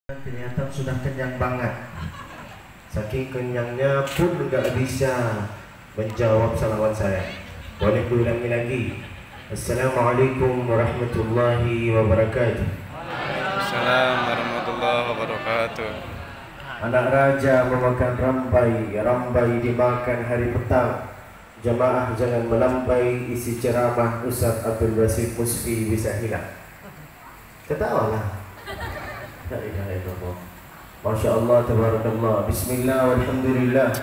Kelihatan sudah kenyang banget. Saking kenyangnya pun nggak bisa menjawab salawat saya. Boleh diulangi lagi. Assalamualaikum warahmatullahi wabarakatuh. Assalamualaikum warahmatullahi wabarakatuh. Anak raja memakan rambai, rambai dimakan hari petang. Jamaah jangan melambai, isi ceramah Ustaz Abdul Basit Musfi bisa hilang. Ketawalah. La ilaha illallah. Masya Allah, tabarakallah. Bismillah, walhamdulillah,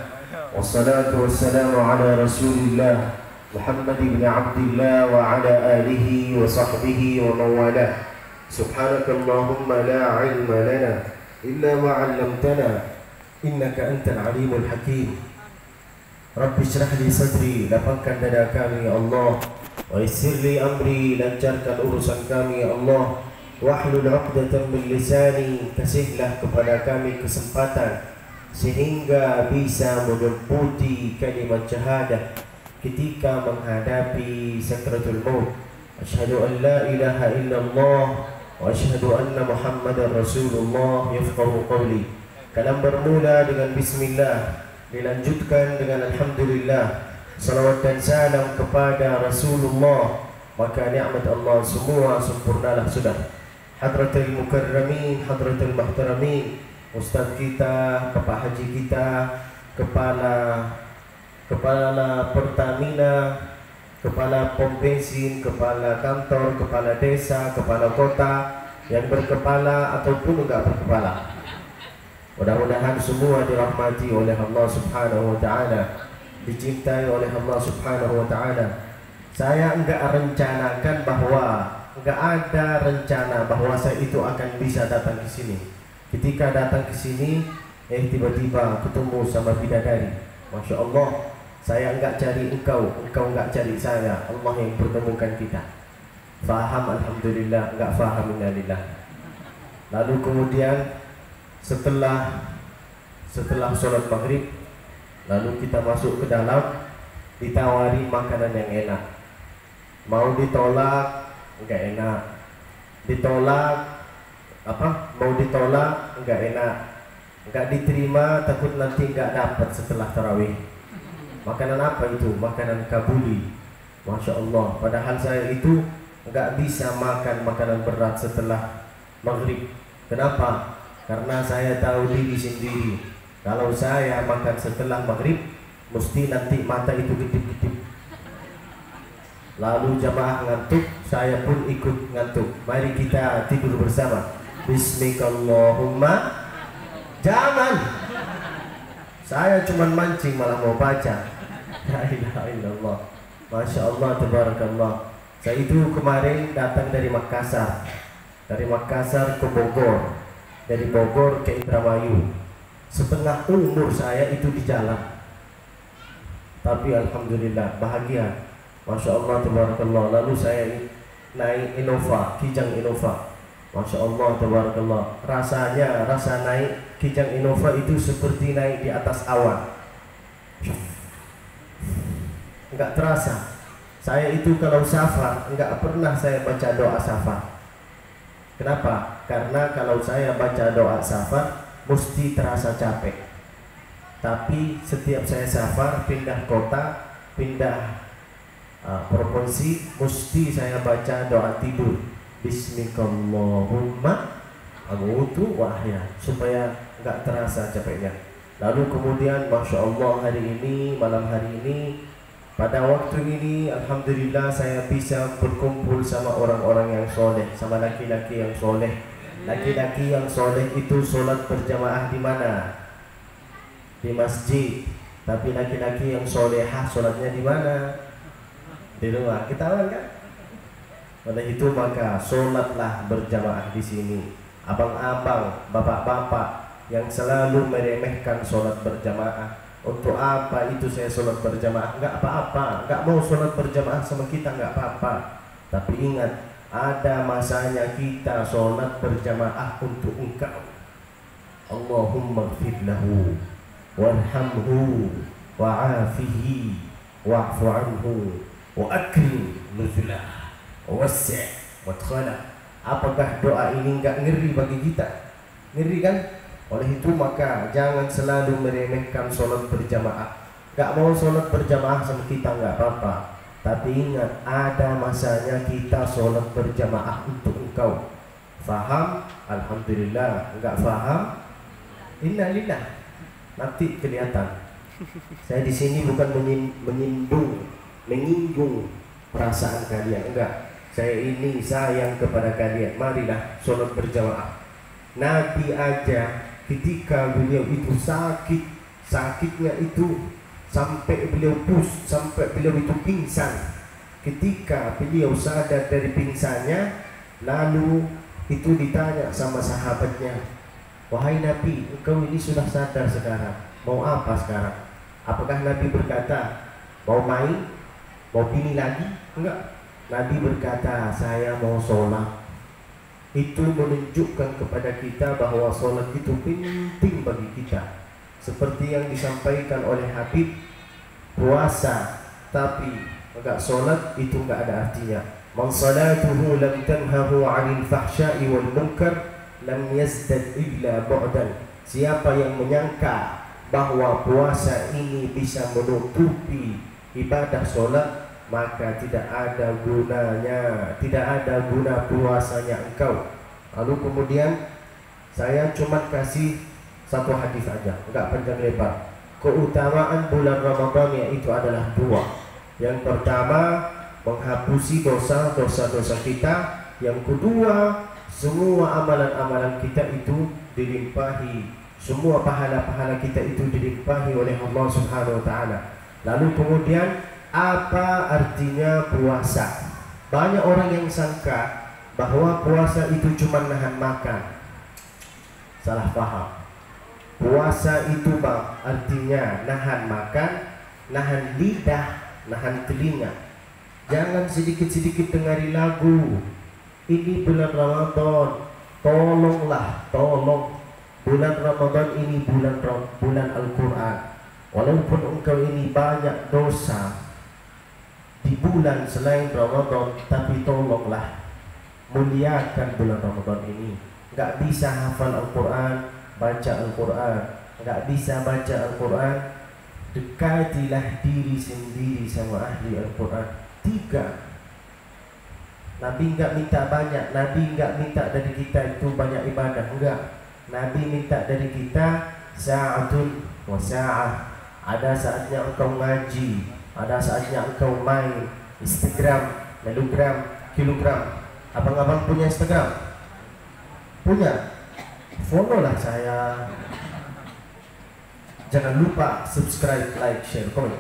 wassalatu wassalamu ala rasulillah Muhammad ibn Abdillah wa ala alihi wa sahbihi wa mawalah. Subhanakallahumma la ilma lana illa ma 'allamtana innaka antal alimul hakim. Rabbi syrah li sadri, lapangkan dada kami ya Allah. Wa yassir li amri, lancarkan urusan kami ya Allah. Wahlul 'uqdatam min lisani, kasihlah kepada kami kesempatan sehingga bisa menjemputi kalimat syahadah ketika menghadapi sakratul maut. Asyhadu an la ilaha illallah wa asyhadu anna Muhammadar Rasulullah. Yafqahu qawli. Kalam bermula dengan bismillah, dilanjutkan dengan alhamdulillah. Salawat dan salam kepada Rasulullah, maka nikmat Allah semua sempurnalah sudah. Hadratul Mukarramin, Hadratul Muhtaramin, Ustaz kita, Bapak Haji kita, Kepala Pertamina, Kepala Pom Bensin, Kepala Kantor, Kepala Desa, Kepala Kota, yang berkepala ataupun enggak berkepala. Mudah-mudahan semua dirahmati oleh Allah Subhanahu wa Ta'ala, dicintai oleh Allah Subhanahu wa Ta'ala. Saya enggak rencanakan bahwa nggak ada rencana bahwa saya itu akan bisa datang ke sini. Ketika datang ke sini, tiba-tiba ketemu sama bidadari. Masya Allah, saya nggak cari engkau nggak cari saya. Allah yang pertemukan kita. Faham alhamdulillah, nggak faham innalillah. Lalu kemudian setelah sholat maghrib, lalu kita masuk ke dalam, ditawari makanan yang enak. Mau ditolak enggak enak, mau ditolak enggak enak, enggak diterima takut nanti enggak dapat setelah tarawih. Makanan apa itu? Makanan kabuli. Masya Allah. Padahal saya itu enggak bisa makan makanan berat setelah maghrib. Kenapa? Karena saya tahu diri sendiri, kalau saya makan setelah maghrib mesti nanti mata itu kedip-kedip. Lalu jamaah ngantuk, saya pun ikut ngantuk. Mari kita tidur bersama. Bismillahirrahmanirrahim. Jangan. Saya cuma mancing malah mau baca. La ilaha illallah. Masya Allah, tabarakallah. Saya itu kemarin datang dari Makassar. Dari Makassar ke Bogor. Dari Bogor ke Indramayu. Setengah umur saya itu di jalan. Tapi alhamdulillah bahagia. Masya Allah, tabarakallah. Lalu saya naik Innova, Kijang Innova. Masya Allah, tabarakallah. Rasa naik Kijang Innova itu seperti naik di atas awan. Enggak terasa. Saya itu kalau safar, enggak pernah saya baca doa safar. Kenapa? Karena kalau saya baca doa safar, mesti terasa capek. Tapi setiap saya safar, pindah kota, pindah provinsi, mesti saya baca doa tidur. Bismillahirrahmanirrahim. Amutu wa ahya, supaya enggak terasa capeknya. Lalu kemudian Masya Allah, hari ini, malam hari ini, pada waktu ini alhamdulillah saya bisa berkumpul sama orang-orang yang soleh, sama laki-laki yang soleh. Laki-laki yang soleh itu sholat berjamaah di mana? Di masjid. Tapi laki-laki yang solehah sholatnya di mana? Di rumah. Kita kan? Oleh itu maka sholatlah berjamaah di sini. Abang-abang, bapak-bapak yang selalu meremehkan sholat berjamaah. Untuk apa itu saya sholat berjamaah? Enggak apa-apa. Enggak mau sholat berjamaah sama kita, enggak apa-apa. Tapi ingat, ada masanya kita sholat berjamaah untuk engkau. Allahumma gfir lahu warhamhu wa'afihi wa'fu anhu wa akrim nuzulah wa wasi' madkhalah. Apakah doa ini enggak ngeri bagi kita? Ngeri kan? Oleh itu maka jangan selalu meremehkan sholat berjamaah. Gak mau sholat berjamaah sama kita nggak apa-apa, tapi ingat ada masanya kita sholat berjamaah untuk engkau. Faham? Alhamdulillah. Enggak faham? Innalillah. Nanti kelihatan. Saya di sini bukan menyinggung perasaan kalian, enggak. Saya ini sayang kepada kalian. Marilah sholat berjamaah. Nabi aja ketika beliau itu sakitnya itu sampai beliau itu pingsan. Ketika beliau sadar dari pingsannya, lalu itu ditanya sama sahabatnya, wahai Nabi, engkau ini sudah sadar sekarang, mau apa sekarang? Apakah Nabi berkata mau main, mau bini lagi? Enggak. Nabi berkata, saya mau sholat. Itu menunjukkan kepada kita bahwa sholat itu penting bagi kita. Seperti yang disampaikan oleh Habib, puasa tapi enggak sholat itu enggak ada artinya. Man salatuhu lam tanhahu 'anil fahsya'i wal munkar lam yazdad illa bu'dan. Siapa yang menyangka bahwa puasa ini bisa menutupi ibadah sholat, maka tidak ada gunanya, tidak ada guna puasanya engkau. Lalu kemudian saya cuma kasih satu hadis aja, enggak panjang lebar. Keutamaan bulan Ramadan yaitu adalah dua. Yang pertama, menghapusi dosa-dosa kita. Yang kedua, semua amalan-amalan kita itu dilimpahi, semua pahala-pahala kita itu dilimpahi oleh Allah Subhanahu wa taala. Lalu kemudian apa artinya puasa? Banyak orang yang sangka bahwa puasa itu cuma nahan makan. Salah paham. Puasa itu bang, artinya nahan makan, nahan lidah, nahan telinga. Jangan sedikit-sedikit dengari lagu. Ini bulan Ramadan, tolonglah, tolong. Bulan Ramadan ini bulan Al-Quran. Walaupun engkau ini banyak dosa di bulan selain Ramadan, tapi tolonglah muliakan bulan Ramadan ini. Gak bisa hafal Al-Quran, baca Al-Quran. Gak bisa baca Al-Quran, dekatilah diri sendiri sama ahli Al-Quran. 3. Nabi enggak minta banyak. Nabi enggak minta dari kita itu banyak ibadah, enggak. Nabi minta dari kita sa'atun wa sa'ah. Ada saatnya engkau ngaji, ada saatnya engkau main Instagram, melogram, kilogram. Abang-abang punya Instagram? Punya? Follow lah saya. Jangan lupa subscribe, like, share, komen.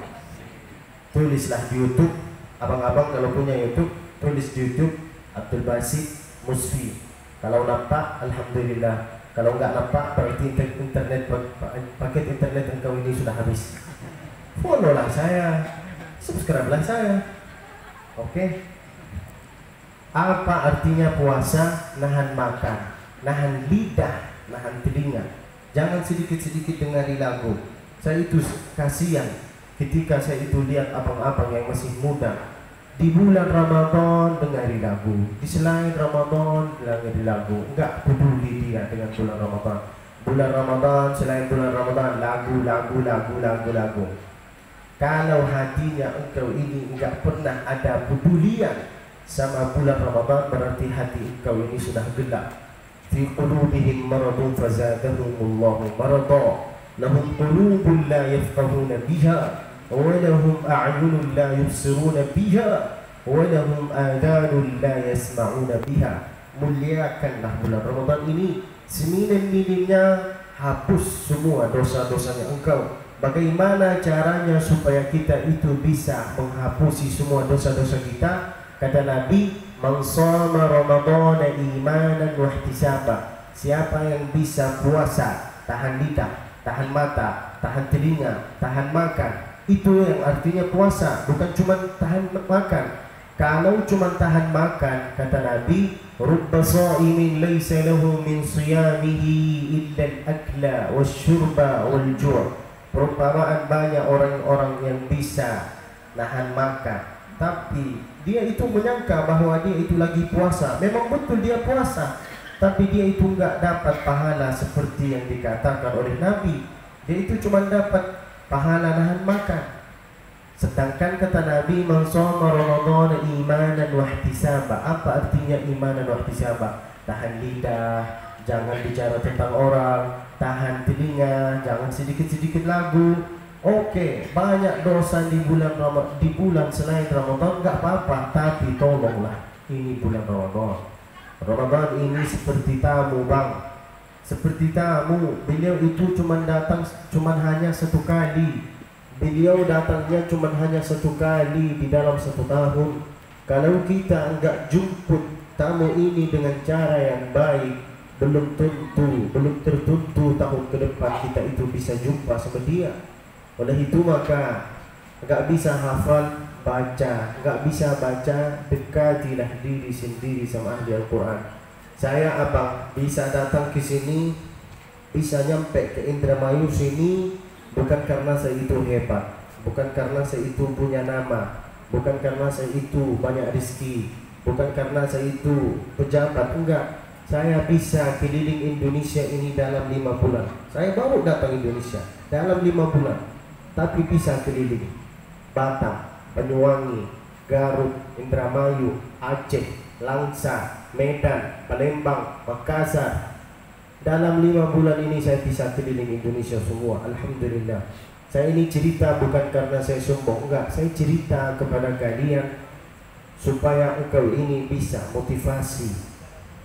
Tulislah di YouTube. Abang-abang kalau punya YouTube, tulis di YouTube Abdul Basit Musfi. Kalau nampak, alhamdulillah. Kalau enggak nampak, berarti paket internet engkau ini sudah habis. Follow lah saya, subscribe lah saya. Oke. Apa artinya puasa? Nahan makan, nahan lidah, nahan telinga. Jangan sedikit-sedikit dengari lagu. Saya itu kasihan ketika saya itu lihat abang-abang yang masih muda di bulan Ramadan dengari lagu, di selain Ramadan dengari lagu, enggak peduli dia dengan bulan Ramadan. Bulan Ramadan, selain bulan Ramadan, lagu. Kalau hatinya engkau ini enggak pernah ada pedulian sama bulan Ramadan, berarti hati engkau ini sudah gelap. Fi qulubihim maradun fazadahumullahu marada, lahum qulubun la yafqahuna biha وَلَهُمْ أَعْيُنٌ لَا يُبْصِرُونَ بِهَا وَلَهُمْ آذَانٌ لَا يَسْمَعُونَ بِهَا. Muliakanlah bulan Ramadan ini, seminin-mininnya hapus semua dosa-dosanya engkau. Bagaimana caranya supaya kita itu bisa menghapusi semua dosa-dosa kita? Kata Nabi, man shama ramadhana imanan wa ihtisaba. Siapa yang bisa puasa, tahan lidah, tahan mata, tahan telinga, tahan makan, itu yang artinya puasa, bukan cuma tahan makan. Kalau cuma tahan makan, kata Nabi, rubba sha'imin laysa lahu min siyamihi illa al-akla wasyurba wal-ju'. Perumpamaan banyak orang-orang yang bisa nahan makan, tapi dia itu menyangka bahwa dia itu lagi puasa. Memang betul dia puasa, tapi dia itu enggak dapat pahala seperti yang dikatakan oleh Nabi. Dia itu cuma dapat pahala nahan makan. Sedangkan kata Nabi, man shoma Ramadan imanan wa ihtisaba. Apa artinya imanan wa ihtisaba? Tahan lidah, jangan bicara tentang orang, tahan telinga, jangan sedikit-sedikit lagu. Oke, banyak dosa di bulan selain Ramadan enggak apa-apa, tapi tolonglah ini bulan Ramadan. Ramadan ini seperti tamu, Bang. Seperti tamu. Beliau itu cuma hanya satu kali. Beliau datangnya cuma hanya satu kali di dalam satu tahun. Kalau kita enggak jemput tamu ini dengan cara yang baik, belum tertentu tahun ke depan kita itu bisa jumpa sama dia. Oleh itu maka enggak bisa hafal baca, enggak bisa baca, dekatilah diri sendiri sama ahli Al-Quran. Saya abang bisa datang ke sini, bisa nyampe ke Indramayu sini, bukan karena saya itu hebat, bukan karena saya itu punya nama, bukan karena saya itu banyak rezeki, bukan karena saya itu pejabat, enggak. Saya bisa keliling Indonesia ini dalam 5 bulan. Saya baru datang Indonesia dalam 5 bulan, tapi bisa keliling Batam, Banyuwangi, Garut, Indramayu, Aceh, Langsa, Medan, Palembang, Makassar. Dalam 5 bulan ini saya bisa keliling Indonesia semua. Alhamdulillah. Saya ini cerita bukan karena saya sombong, enggak. Saya cerita kepada kalian supaya engkau ini bisa motivasi,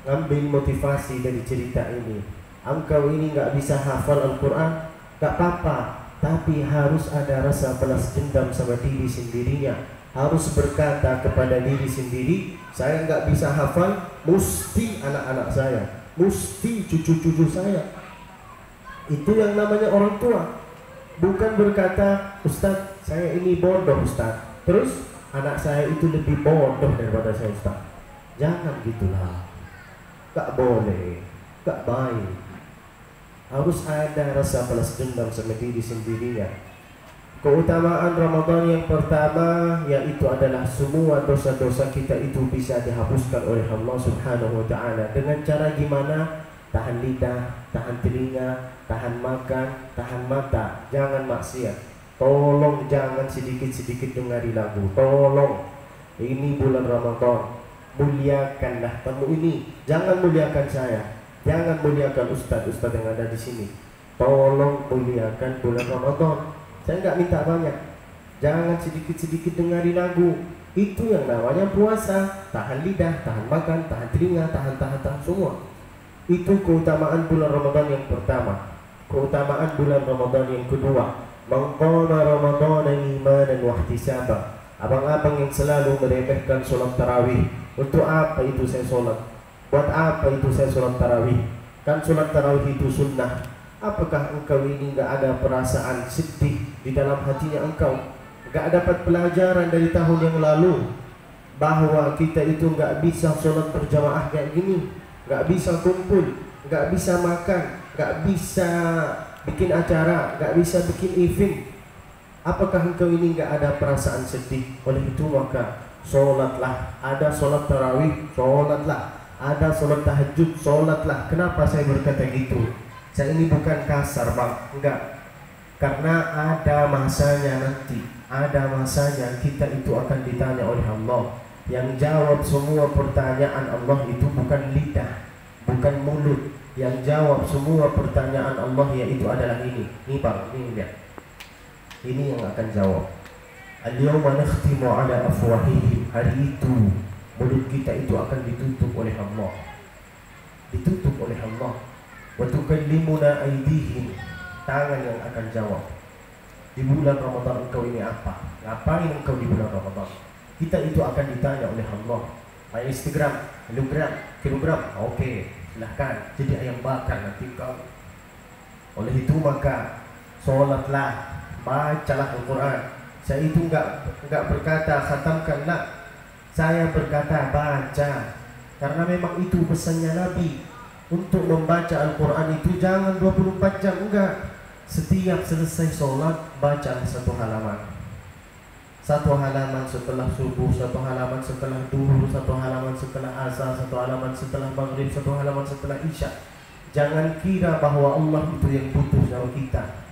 ngambil motivasi dari cerita ini. Engkau ini enggak bisa hafal Al-Quran, enggak apa-apa, tapi harus ada rasa balas dendam sama diri sendirinya. Harus berkata kepada diri sendiri, saya enggak bisa hafal, mesti anak-anak saya, mesti cucu-cucu saya. Itu yang namanya orang tua. Bukan berkata, Ustaz, saya ini bodoh Ustaz, terus anak saya itu lebih bodoh daripada saya Ustaz. Jangan gitulah. Gak boleh, gak baik. Harus ada rasa balas dendam sama diri sendirinya. Keutamaan Ramadan yang pertama yaitu adalah semua dosa-dosa kita itu bisa dihapuskan oleh Allah Subhanahu wa ta'ala. Dengan cara gimana? Tahan lidah, tahan telinga, tahan makan, tahan mata. Jangan maksiat. Tolong jangan sedikit-sedikit dengari lagu. Tolong. Ini bulan Ramadan. Muliakanlah tamu ini. Jangan muliakan saya. Jangan muliakan ustaz-ustaz yang ada di sini. Tolong muliakan bulan Ramadan. Saya enggak minta banyak. Jangan sedikit-sedikit dengari lagu. Itu yang namanya puasa. Tahan lidah, tahan makan, tahan telinga, tahan semua. Itu keutamaan bulan Ramadan yang pertama. Keutamaan bulan Ramadan yang kedua, man qama Ramadhana imanan wa ihtisaba. Abang-abang yang selalu meremehkan sholat tarawih. Untuk apa itu saya sholat? Buat apa itu saya sholat tarawih? Kan sholat tarawih itu sunnah. Apakah engkau ini enggak ada perasaan sedih di dalam hatinya engkau? Enggak dapat pelajaran dari tahun yang lalu bahwa kita itu enggak bisa sholat berjamaah kayak gini, enggak bisa kumpul, enggak bisa makan, enggak bisa bikin acara, enggak bisa bikin event. Apakah engkau ini enggak ada perasaan sedih? Oleh itu maka sholatlah. Ada sholat tarawih, sholatlah. Ada sholat tahajud, sholatlah. Kenapa saya berkata gitu? Saya ini bukan kasar bang, enggak. Karena ada masanya nanti, ada masanya kita itu akan ditanya oleh Allah. Yang jawab semua pertanyaan Allah itu bukan lidah, bukan mulut. Yang jawab semua pertanyaan Allah yaitu adalah ini. Ini bang, ini lihat. Ini yang akan jawab. Al-yawma nakhtimu ala afwahihim. Hari itu mulut kita itu akan ditutup oleh Allah. Ditutup oleh Allah. Wa tukallimuna aydihim. Tangan yang akan jawab. Di bulan Ramadan engkau ini apa? Ngapain engkau di bulan Ramadan? Kita itu akan ditanya oleh Allah. Ayat Instagram, kilogram. Oke, silahkan jadi ayam bakar nanti kau. Oleh itu maka sholatlah, bacalah Al-Quran. Saya itu enggak berkata khatamkanlah. Saya berkata baca. Karena memang itu pesannya Nabi. Untuk membaca Al-Quran itu jangan 24 jam, enggak. Setiap selesai sholat baca satu halaman. Satu halaman setelah subuh, satu halaman setelah duhur, satu halaman setelah asar, satu halaman setelah maghrib, satu halaman setelah isya. Jangan kira bahwa Allah itu yang butuh sama kita.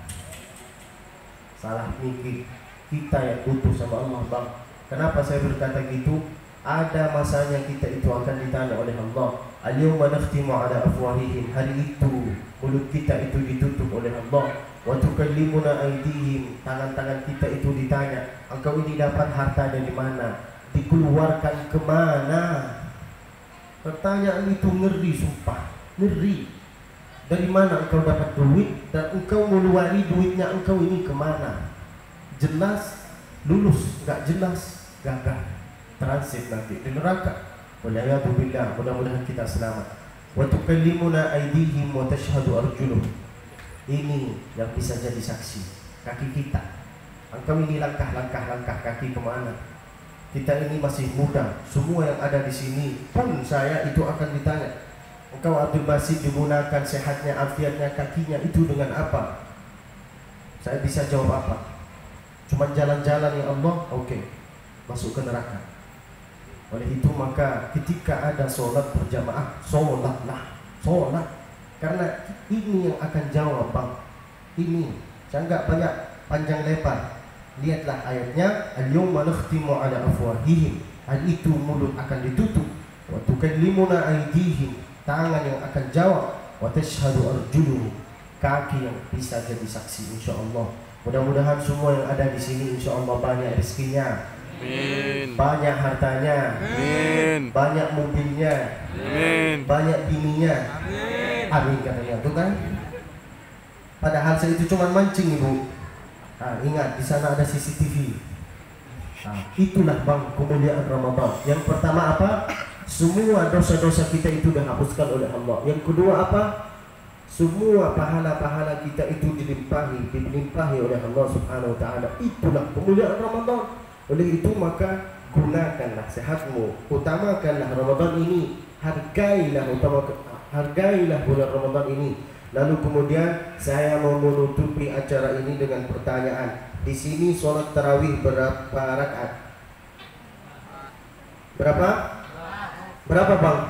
Salah mikir, kita yang butuh sama Allah, bang. Kenapa saya berkata gitu? Ada masanya kita itu akan ditanya oleh Allah. Al-yawma nakhtimu ala afwahihim. Hari itu mulut kita itu ditutup oleh Allah. Wa tukallimuna aydihim. Tangan-tangan kita itu ditanya, engkau ini dapat harta dari mana? Dikeluarkan kemana? Pertanyaan itu ngeri, sumpah, ngeri. Dari mana engkau dapat duit dan engkau mengeluari duitnya engkau ini kemana? Jelas lulus, nggak jelas gagal, transit nanti di neraka. Waliyadzubillah, mudah-mudahan kita selamat. Wa tukallimuna aydihim wa tashhadu arjuluhum. Ini yang bisa jadi saksi, kaki kita. Engkau ini langkah kaki kemana? Kita ini masih muda. Semua yang ada di sini pun saya itu akan ditanya. Engkau Abdul Basit digunakan sehatnya, afiatnya, kakinya itu dengan apa? Saya bisa jawab apa? Cuma jalan-jalan ya Allah, oke, masuk ke neraka. Oleh itu maka ketika ada sholat berjamaah, sholatlah, sholat. Karena ini yang akan jawab, bang. Ini, saya nggak banyak panjang lebar. Lihatlah ayatnya, al-yawma nakhtimu ala afwahihim. Hari itu mulut akan ditutup. Wa tukallimuna aydihim. Tangan yang akan jawab. Wa tashhadu arjuluhum. Kaki yang bisa jadi saksi, insya Allah. Mudah-mudahan semua yang ada di sini insya Allah banyak rezekinya, Amin. banyak hartanya, Amin. banyak mobilnya, Amin. banyak bininya. Amin katanya tuh kan. Padahal saya itu cuma mancing, ibu. Nah, ingat di sana ada CCTV. Nah, itulah bang kemuliaan Ramadan. Yang pertama apa? Semua dosa-dosa kita itu dihapuskan oleh Allah. Yang kedua apa? Semua pahala-pahala kita itu dilimpahi oleh Allah Subhanahu wa taala. Itulah kemuliaan Ramadan. Oleh itu maka gunakanlah sehatmu, utamakanlah Ramadan ini, hargailah bulan Ramadan ini. Lalu kemudian saya mau menutupi acara ini dengan pertanyaan. Di sini sholat tarawih berapa rakaat? Berapa? Berapa bang?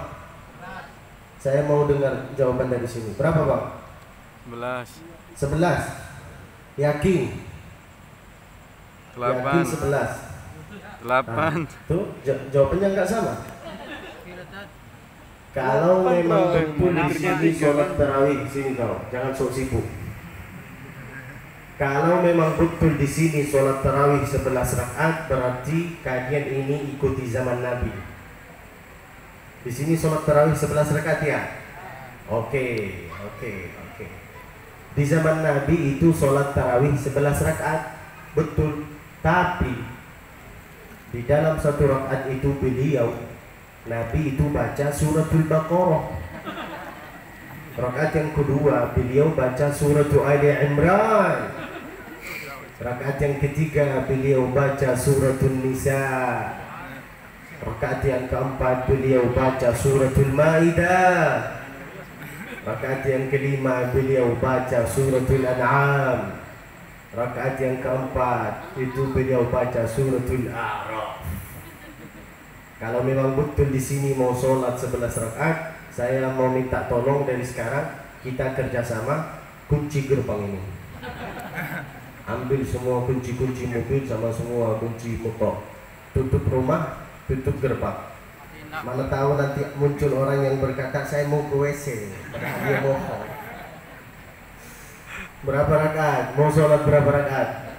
Saya mau dengar jawaban dari sini. Berapa bang? 11. 11. Yakin? 8. Yakin 11. 8. Tuh jawabannya nggak sama. Kalau memang betul di sini sholat tarawih, sini kau, jangan sok sibuk. Kalau memang betul di sini sholat tarawih 11 rakaat, berarti kalian ini ikuti zaman Nabi. Di sini sholat tarawih 11 rakaat ya. Oke. Di zaman Nabi itu sholat tarawih 11 rakaat, betul. Tapi di dalam satu rakaat itu Nabi itu baca suratul Baqarah. Rakaat yang kedua beliau baca suratul Ali Imran. Rakaat yang ketiga beliau baca suratul Nisa. Rakaat yang keempat beliau baca suratul Maidah. Rakaat yang kelima beliau baca suratul An'am. Rakaat yang keempat itu beliau baca suratul A'raf. Kalau memang betul di sini mau sholat 11 rakaat, saya mau minta tolong dari sekarang kita kerjasama kunci gerbang ini. Ambil semua kunci-kunci mobil sama semua kunci motor. Tutup rumah, tutup gerbang. Mana tahu nanti muncul orang yang berkata saya mau ke WC, padahal dia bohong. Berapa rakaat? Mau sholat berapa rakaat?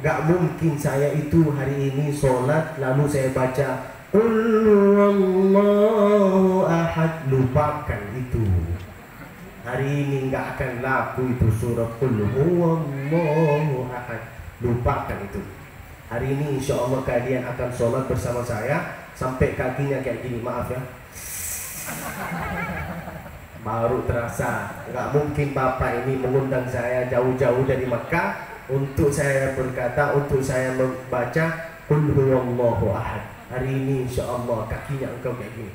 Gak mungkin saya itu hari ini sholat lalu saya baca Qul huwallahu ahad. Lupakan itu. Hari ini nggak akan laku itu surat Qul huwallahu ahad. Lupakan itu. Hari ini insya Allah kalian akan sholat bersama saya sampai kakinya kayak gini, maaf ya. Baru terasa. Nggak mungkin Bapak ini mengundang saya jauh-jauh dari Makkah untuk saya berkata, untuk saya membaca Qul huwallahu ahad. Hari ini insya Allah kakinya engkau kayak gini.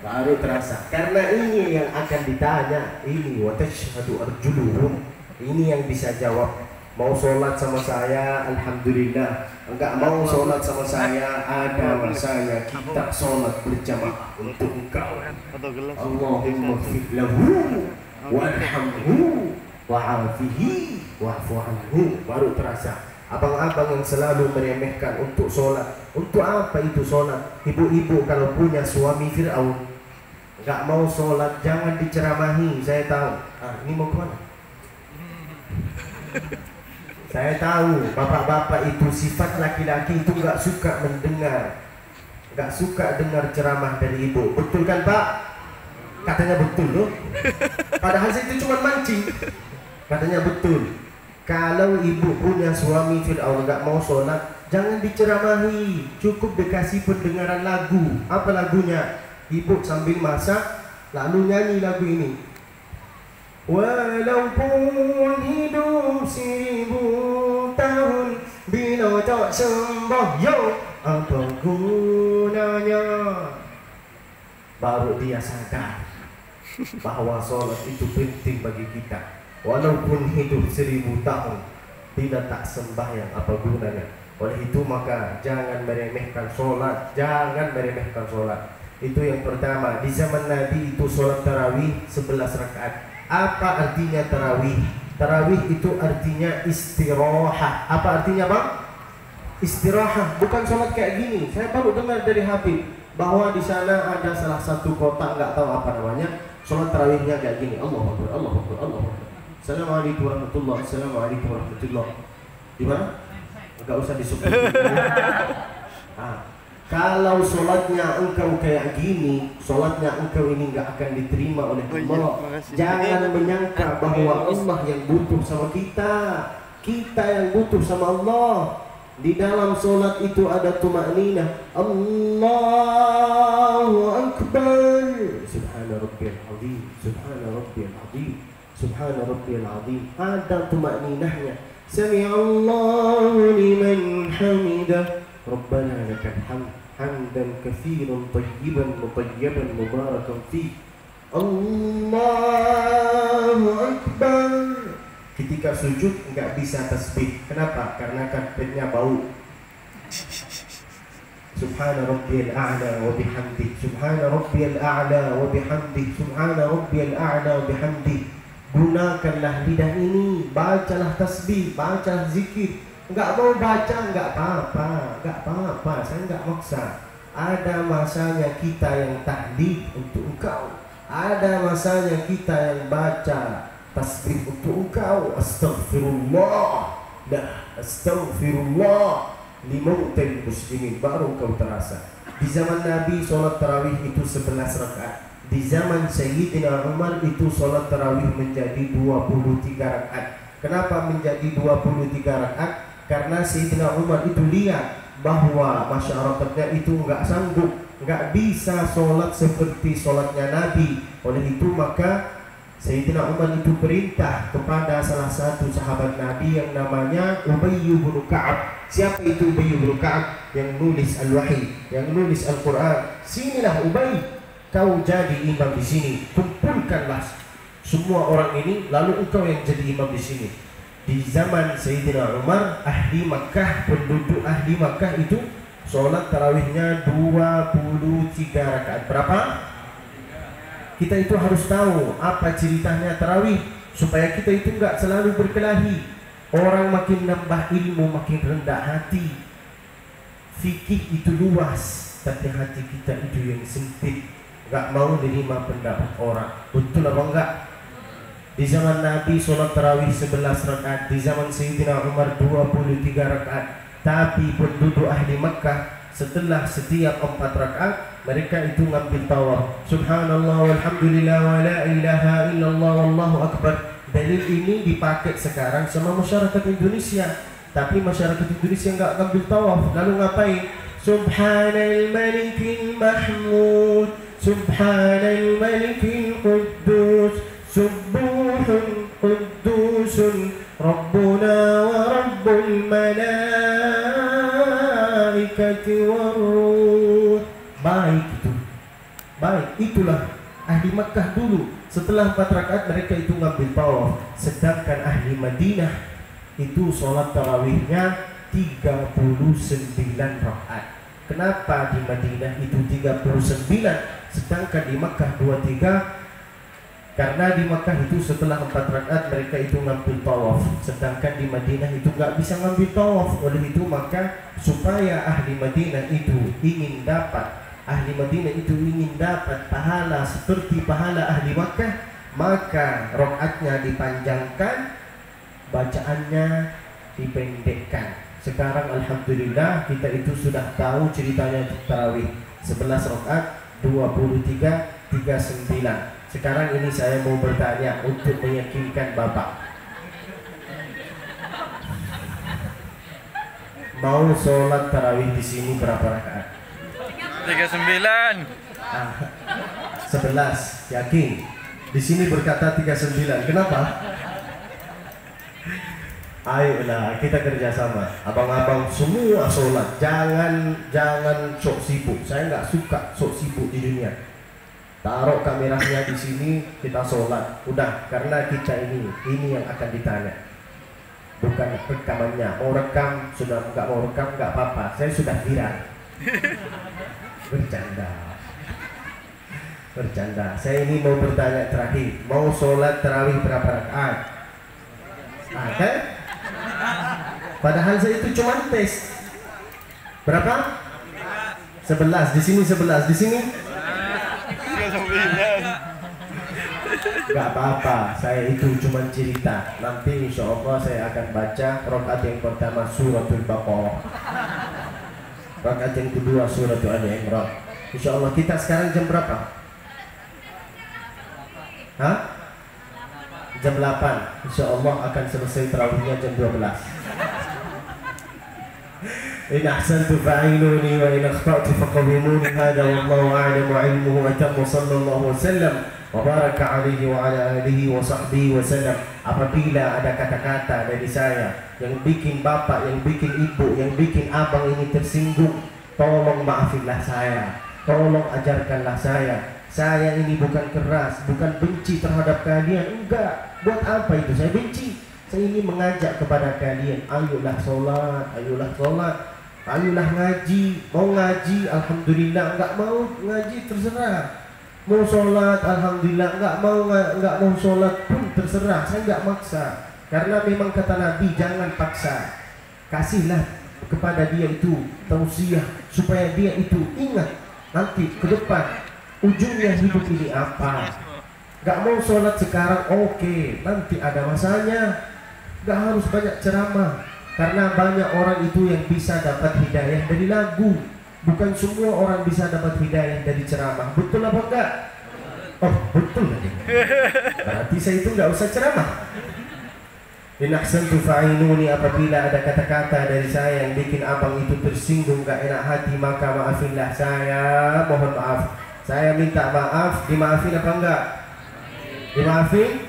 Baru terasa. Karena ini yang akan ditanya. Ini wa tashhadu arjuluhum. Ini yang bisa jawab. Mau sholat sama saya, alhamdulillah. Enggak mau sholat sama saya, ada masanya kita sholat berjamaah untuk engkau. Allahumma ighfir lahu warhamhu wa'afihi wa'fu anhu. Baru terasa. Abang-abang yang selalu meremehkan untuk sholat. Untuk apa itu sholat? Ibu-ibu kalau punya suami Fir'aun, enggak mau sholat, jangan diceramahi. Saya tahu. Ini mau kemana? Saya tahu bapak-bapak itu sifat laki-laki itu nggak suka mendengar, nggak suka dengar ceramah dari ibu. Betul kan Pak? Katanya betul loh. Padahal saya itu cuma mancing. Katanya betul. Kalau ibu punya suami Fir'aun nggak mau sholat, jangan diceramahi. Cukup dikasih pendengaran lagu. Apa lagunya? Ibu sambil masak lalu nyanyi lagu ini. Walaupun hidup 1000 tahun bila tak sembahyang, apa gunanya? Baru dia sadar bahwa sholat itu penting bagi kita. Walaupun hidup 1000 tahun bila tak sembahyang, apa gunanya? Oleh itu maka jangan meremehkan sholat. Jangan meremehkan sholat. Itu yang pertama. Di zaman Nabi itu sholat tarawih 11 rakaat. Apa artinya tarawih? Tarawih itu artinya istirahat. Apa artinya Bang? Istirahat, bukan sholat kayak gini. Saya baru dengar dari Habib bahwa di sana ada salah satu kota, nggak tahu apa namanya, sholat tarawihnya kayak gini. Allahu Akbar, Allahu Akbar, Allahu Akbar. Assalamualaikum warahmatullahi wabarakatuh. Assalamualaikum warahmatullahi. Di mana? Nggak usah disebut. Kalau sholatnya engkau kayak gini, sholatnya engkau ini nggak akan diterima oleh Allah. Jangan menyangka bahwa Allah yang butuh sama kita yang butuh sama Allah. Di dalam sholat itu ada tumakninah. Allahu Akbar. Subhana rabbiyal azim, subhana rabbiyal azim, subhana rabbiyal azim. Ada tumakninahnya. Sami'allahu liman hamidah. Rabbana lakal hamd hamdan katsiran tayyiban mutayyiban mubarakan fi. Allahu Akbar. Ketika sujud enggak bisa tasbih. Kenapa? Karena karpetnya bau. Subhana rabbiyal a'la wa bihamdi. Subhana rabbiyal a'la wa bihamdi. Subhana rabbiyal a'la wa bihamdi. Gunakanlah lidah ini, bacalah tasbih, bacalah zikir. Enggak mau baca, enggak apa-apa, enggak apa-apa, saya enggak maksa. Ada masanya kita yang tahlil untuk engkau. Ada masanya kita yang baca tasbih untuk engkau. Astaghfirullah. Astaghfirullah limautil muslimin. Baru engkau terasa. Di zaman Nabi sholat tarawih itu 11 rakaat. Di zaman Sayyidina Umar itu sholat tarawih menjadi 23 rakaat. Kenapa menjadi 23 rakaat? Karena Sayyidina Umar itu lihat bahwa masyarakatnya itu nggak sanggup, nggak bisa sholat seperti sholatnya Nabi. Oleh itu maka Sayyidina Umar itu perintah kepada salah satu sahabat Nabi yang namanya Ubay bin Ka'ab. Siapa itu Ubay bin Ka'ab? Yang nulis Al-Wahyi, yang nulis Al-Quran. Sinilah Ubay, kau jadi imam di sini. Kumpulkanlah semua orang ini, lalu engkau yang jadi imam di sini. Di zaman Sayyidina Umar, ahli Makkah, penduduk ahli Makkah itu sholat tarawihnya 23 rakaat. Berapa? Kita itu harus tahu apa ceritanya tarawih supaya kita itu enggak selalu berkelahi. Orang makin nambah ilmu makin rendah hati. Fikih itu luas, tapi hati kita itu yang sempit, enggak mau menerima pendapat orang. Betul apa enggak? Di zaman Nabi sholat tarawih 11 rakaat, di zaman Sayyidina Umar 23 rakaat. Tapi penduduk ahli Makkah setelah setiap 4 rakaat mereka itu ngambil tawaf. Subhanallah walhamdulillah wa la ilaha illallah wallahu akbar. Dalil ini dipakai sekarang sama masyarakat Indonesia. Tapi masyarakat Indonesia nggak ngambil tawaf. Lalu ngapain? Subhanal malikil mahmud, Subhanal malikil quddus, Subuhun Quddusun Rabbuna wa Rabbul Malaikati Warruh. Baik itu. Baik, itulah ahli Makkah dulu. Setelah 4 rakaat mereka itu ngambil tawaf. Sedangkan ahli Madinah itu sholat tarawihnya 39 rakaat. Kenapa di Madinah itu 39 sedangkan di Makkah 23? Karena di Makkah itu setelah 4 rakaat mereka itu ngambil tawaf, sedangkan di Madinah itu nggak bisa ngambil tawaf. Oleh itu maka supaya ahli Madinah itu ingin dapat pahala seperti pahala ahli Makkah, maka rakaatnya dipanjangkan, bacaannya dipendekkan. Sekarang alhamdulillah kita itu sudah tahu ceritanya tarawih 11 rakaat 23:39. Sekarang ini saya mau bertanya untuk meyakinkan Bapak. Mau sholat tarawih di sini berapa rakaat? 39. 11. Yakin? Di sini berkata 39. Kenapa? Ayolah kita kerjasama. Abang-abang semua sholat. Jangan sok sibuk. Saya nggak suka sok sibuk di dunia. Taruh kameranya di sini, kita sholat. Udah, karena kita ini yang akan ditanya. Bukan rekamannya. Mau rekam, sudah nggak mau rekam, nggak apa-apa. Saya sudah viral. Bercanda. Saya ini mau bertanya terakhir. Mau sholat tarawih berapa rakaat? Kan? Padahal saya itu cuma tes. Berapa? 11. Di sini 11. Di sini? Gak apa-apa, saya itu cuma cerita. Nanti insya Allah saya akan baca rakaat yang pertama suratul Baqarah, rakaat yang kedua suratul Ali Imran. Insya Allah. Kita sekarang jam berapa? Hah? Jam 8. Insya Allah akan selesai tarawihnya jam 12. إن أحسنت فأعينوني وإن أخطأت فقوموني. هذا والله أعلم وعلمه أتم. صلى الله وسلم وبارك عليه وعلى آله وصحبه وسلم. Apabila ada kata-kata dari saya yang bikin bapak, yang bikin ibu, yang bikin abang ini tersinggung, tolong maafilah saya, tolong ajarkanlah saya. Saya ini bukan keras, bukan benci terhadap kalian, enggak. Buat apa itu saya benci? Saya ini mengajak kepada kalian, ayolah sholat, ayolah ngaji. Mau ngaji, alhamdulillah. Enggak mau ngaji, terserah. Mau sholat, alhamdulillah. Enggak mau sholat pun terserah. Saya enggak maksa. Karena memang kata Nabi, jangan paksa. Kasihlah kepada dia itu tausiah supaya dia itu ingat nanti ke depan ujungnya hidup ini apa. Enggak mau sholat sekarang, oke, nanti ada masanya. Enggak harus banyak ceramah. Karena banyak orang itu yang bisa dapat hidayah dari lagu. Bukan semua orang bisa dapat hidayah dari ceramah. Betul apa enggak? Oh, betul. Berarti saya itu enggak usah ceramah. In ahsantu fa'inuni. Apabila ada kata-kata dari saya yang bikin abang itu tersinggung, enggak enak hati, maka maafinlah saya. Mohon maaf. Saya minta maaf. Dimaafin apa enggak? Dimaafin?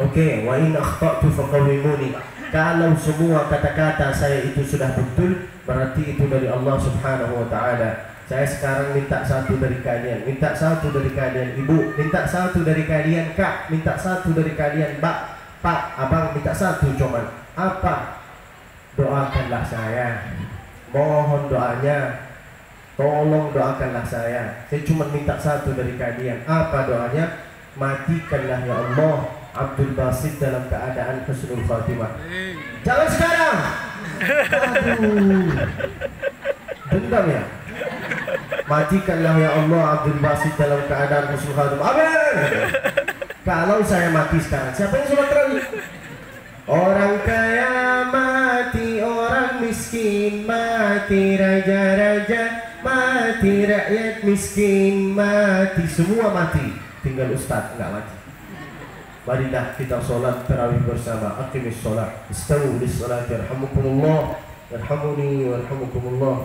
Oke. Wa in akhta'tu faqawwimuni. Kalau semua kata-kata saya itu sudah betul, berarti itu dari Allah Subhanahu wa Ta'ala. Saya sekarang minta satu dari kalian, minta satu dari kalian ibu, minta satu dari kalian kak, minta satu dari kalian mbak, pak, abang, minta satu cuman. Apa? Doakanlah saya. Mohon doanya. Tolong doakanlah saya. Saya cuma minta satu dari kalian. Apa doanya? Matikanlah ya Allah Abdul Basit dalam keadaan husnul khatimah. Jangan sekarang. Aduh. Dendam ya. Matikanlah ya Allah Abdul Basit dalam keadaan husnul khatimah. Amin. Kalau saya mati sekarang, siapa yang sholat tarawih? Orang kaya mati, orang miskin mati, raja-raja mati, rakyat miskin mati, semua mati. Tinggal ustaz enggak mati. Marilah kita sholat tarawih bersama. Aqimis sholat. Istawu lis sholat. Yarhamukumullah. Yarhamuni warhamukumullah.